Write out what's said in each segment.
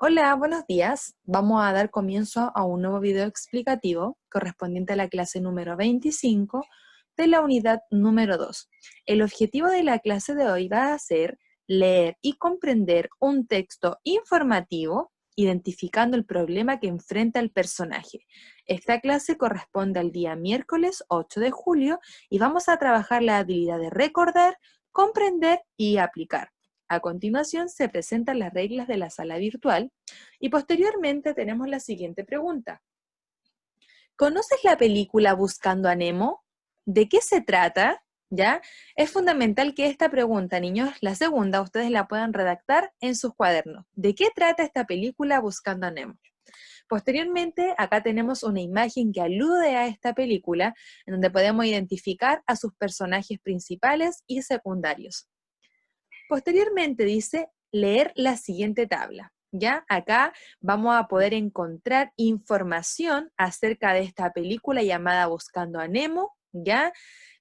Hola, buenos días. Vamos a dar comienzo a un nuevo video explicativo correspondiente a la clase número 25 de la unidad número 2. El objetivo de la clase de hoy va a ser leer y comprender un texto informativo identificando el problema que enfrenta el personaje. Esta clase corresponde al día miércoles 8 de julio y vamos a trabajar la habilidad de recordar, comprender y aplicar. A continuación se presentan las reglas de la sala virtual y posteriormente tenemos la siguiente pregunta. ¿Conoces la película Buscando a Nemo? ¿De qué se trata? ¿Ya? Es fundamental que esta pregunta, niños, la segunda, ustedes la puedan redactar en sus cuadernos. ¿De qué trata esta película Buscando a Nemo? Posteriormente, acá tenemos una imagen que alude a esta película, en donde podemos identificar a sus personajes principales y secundarios. Posteriormente dice leer la siguiente tabla. ¿Ya? Acá vamos a poder encontrar información acerca de esta película llamada Buscando a Nemo, ¿ya?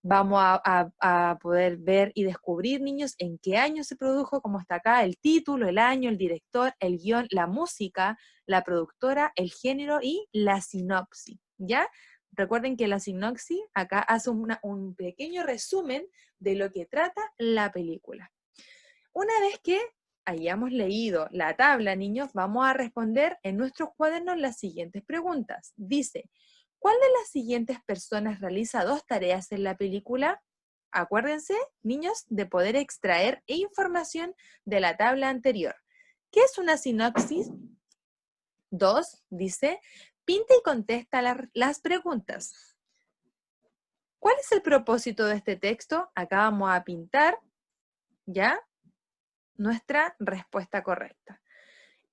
Vamos a poder ver y descubrir, niños, en qué año se produjo, como está acá, el título, el año, el director, el guión, la música, la productora, el género y la sinopsis, ¿ya? Recuerden que la sinopsis acá hace un pequeño resumen de lo que trata la película. Una vez que hayamos leído la tabla, niños, vamos a responder en nuestros cuadernos las siguientes preguntas. Dice, ¿cuál de las siguientes personas realiza dos tareas en la película? Acuérdense, niños, de poder extraer información de la tabla anterior. ¿Qué es una sinopsis? 2, dice, pinta y contesta las preguntas. ¿Cuál es el propósito de este texto? Acá vamos a pintar, ¿ya? Nuestra respuesta correcta.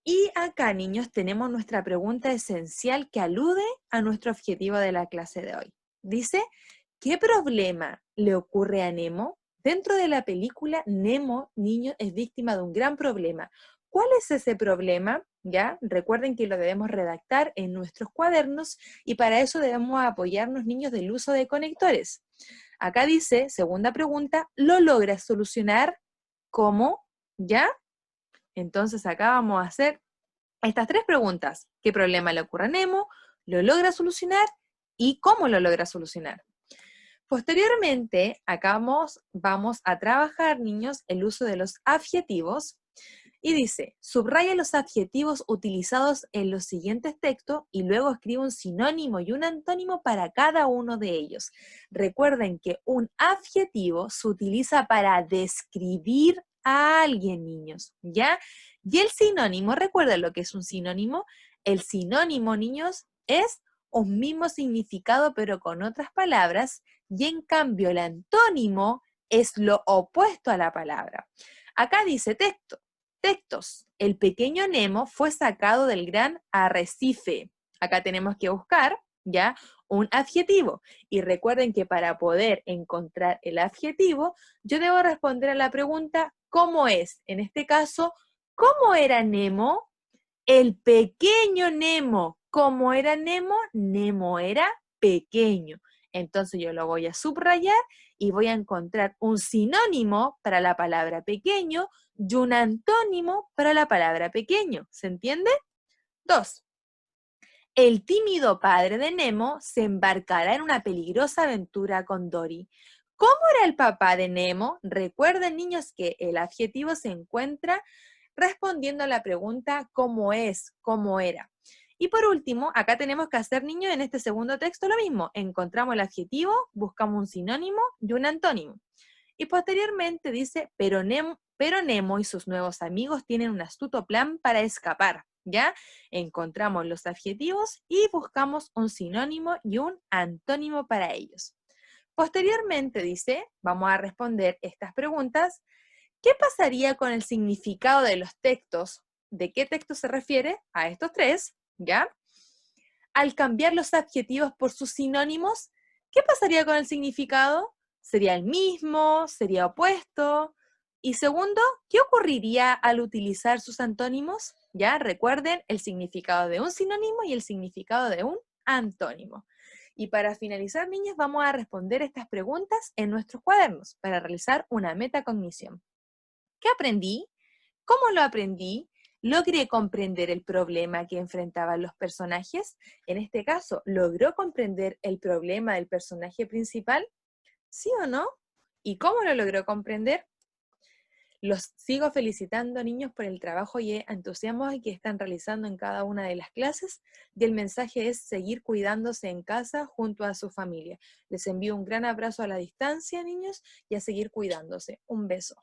Y acá, niños, tenemos nuestra pregunta esencial que alude a nuestro objetivo de la clase de hoy. Dice, ¿qué problema le ocurre a Nemo? Dentro de la película, Nemo, niño, es víctima de un gran problema. ¿Cuál es ese problema? ¿Ya? Recuerden que lo debemos redactar en nuestros cuadernos y para eso debemos apoyarnos, niños, del uso de conectores. Acá dice, segunda pregunta, ¿lo logra solucionar? ¿Cómo? ¿Ya? Entonces acá vamos a hacer estas tres preguntas. ¿Qué problema le ocurre a Nemo? ¿Lo logra solucionar? ¿Y cómo lo logra solucionar? Posteriormente, acá vamos a trabajar, niños, el uso de los adjetivos. Y dice, subraya los adjetivos utilizados en los siguientes textos y luego escribe un sinónimo y un antónimo para cada uno de ellos. Recuerden que un adjetivo se utiliza para describir a alguien, niños, ¿ya? Y el sinónimo, ¿recuerden lo que es un sinónimo? El sinónimo, niños, es un mismo significado pero con otras palabras y en cambio el antónimo es lo opuesto a la palabra. Acá dice textos. El pequeño Nemo fue sacado del gran arrecife. Acá tenemos que buscar, ¿ya? Un adjetivo. Y recuerden que para poder encontrar el adjetivo, yo debo responder a la pregunta, ¿cómo es? En este caso, ¿cómo era Nemo? El pequeño Nemo. ¿Cómo era Nemo? Nemo era pequeño. Entonces yo lo voy a subrayar y voy a encontrar un sinónimo para la palabra pequeño y un antónimo para la palabra pequeño. ¿Se entiende? 2. El tímido padre de Nemo se embarcará en una peligrosa aventura con Dory. ¿Cómo era el papá de Nemo? Recuerden, niños, que el adjetivo se encuentra respondiendo a la pregunta ¿cómo es? ¿Cómo era? Y por último, acá tenemos que hacer, niños, en este segundo texto lo mismo. Encontramos el adjetivo, buscamos un sinónimo y un antónimo. Y posteriormente dice, pero Nemo y sus nuevos amigos tienen un astuto plan para escapar, ¿ya? Encontramos los adjetivos y buscamos un sinónimo y un antónimo para ellos. Posteriormente dice, vamos a responder estas preguntas. ¿Qué pasaría con el significado de los textos? ¿De qué texto se refiere? A estos tres, ¿ya? Al cambiar los adjetivos por sus sinónimos, ¿qué pasaría con el significado? ¿Sería el mismo? ¿Sería opuesto? Y segundo, ¿qué ocurriría al utilizar sus antónimos? Ya recuerden el significado de un sinónimo y el significado de un antónimo. Y para finalizar, niños, vamos a responder estas preguntas en nuestros cuadernos para realizar una metacognición. ¿Qué aprendí? ¿Cómo lo aprendí? ¿Logré comprender el problema que enfrentaban los personajes? En este caso, ¿logró comprender el problema del personaje principal? ¿Sí o no? ¿Y cómo lo logró comprender? Los sigo felicitando, niños, por el trabajo y entusiasmo que están realizando en cada una de las clases. Y el mensaje es seguir cuidándose en casa junto a su familia. Les envío un gran abrazo a la distancia, niños, y a seguir cuidándose. Un beso.